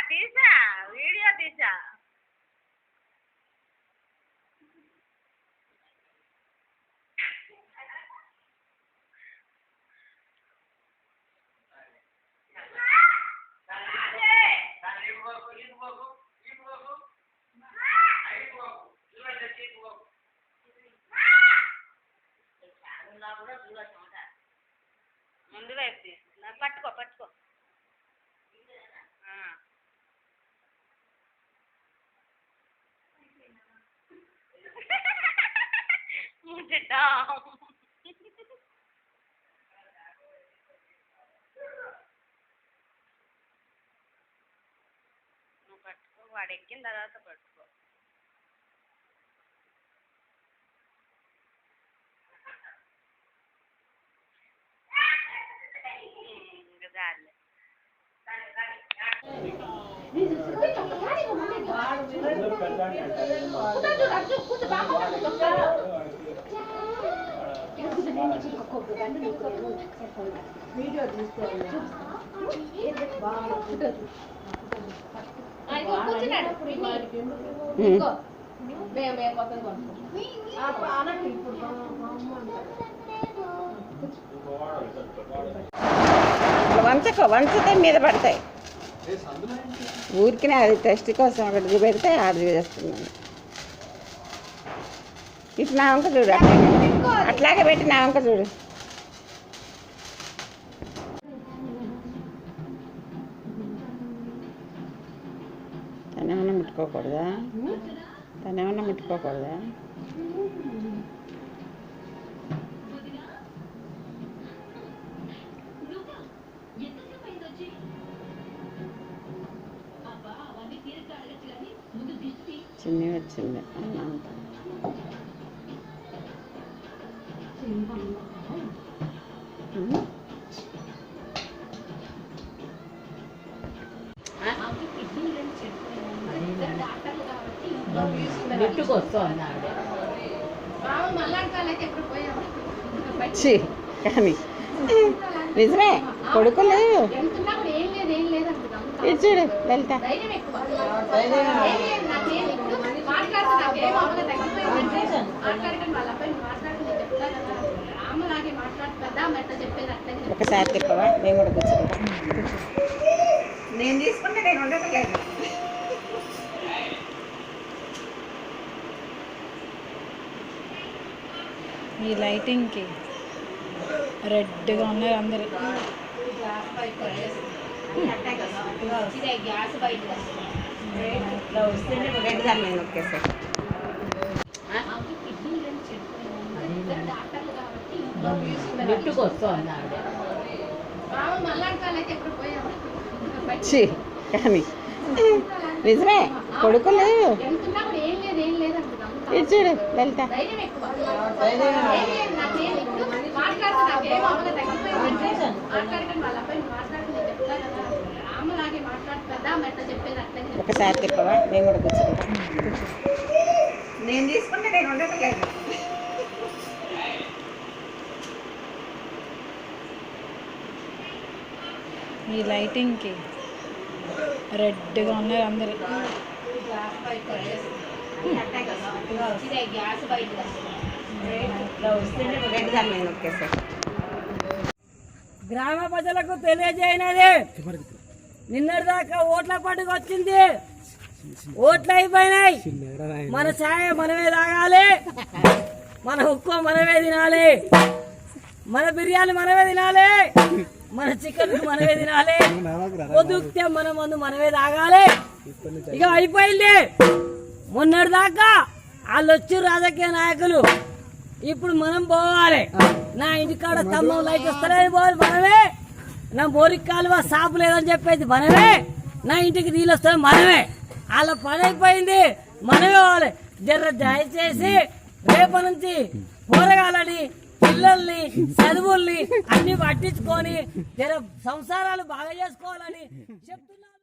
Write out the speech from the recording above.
తీసా వీడియో తీసా ముందు వైపు తీస్తున్నా పట్టుకో పట్టుకో ముచ్చటా నువ్వు పట్టుకో వాడు ఎక్కిన తర్వాత పట్టుకో చాలే వంచితే మీద పడతాయి ఊరికినే అది టెస్ట్ కోసం అక్కడికి పెడితే ఆర్డర్ చేస్తున్నాను ఇటు నా వంక చూడు అట్లాగే పెట్టి నా వంక చూడు తనేమన్నా ముట్టుకోకూడదా చిన్ని వచ్చింది కానీ నిజమే కొడుకులు చూడు లలిత ఒకసారి తిప్పవా నేను కూడా కూర్చుంటా నేను తీసుకుంటే నేను ఉండట్లేదు ఈ లైటింగ్కి రెడ్గా ఉన్నారు అందరు కానీ నిజమే కొడుకులు చూడు లలిత ఒకసారి తిప్పవా నేను కూడా కూర్చుంటా నేను తీసుకుంటే నేను ఉండట్లేదు ఈ లైటింగ్కి రెడ్గా ఉన్నారు అందరు గ్రామ ప్రజలకు తెలియజేయనది నిన్నటిదాకా ఓట్ల పండుగ వచ్చింది ఓట్లు అయిపోయినాయి మన ఛాయ మనమే తాగాలి మన ఉప్పు మనమే తినాలి మన బిర్యానీ మనమే తినాలి మన చికెన్ మనమే తినాలి పొద్దుతే మన మందు మనమే తాగాలి ఇక అయిపోయింది మొన్నటిదాకా వాళ్ళు వచ్చి రాజకీయ నాయకులు ఇప్పుడు మనం పోవాలి నా ఇంటికాడ స్తంభం లైట్ వస్తలేదు పోవాలి మనమే నా బోరికి కాలువ సాపు లేదని చెప్పేది మనమే నా ఇంటికి నీళ్ళు వస్తుంది మనమే వాళ్ళ పని అయిపోయింది మనమే పోవాలి జర దయచేసి రేపటి నుంచి పోరగాలని పిల్లల్ని చదువుల్ని అన్ని పట్టించుకొని జర సంసారాలు బాగా చేసుకోవాలని చెప్తున్నారు.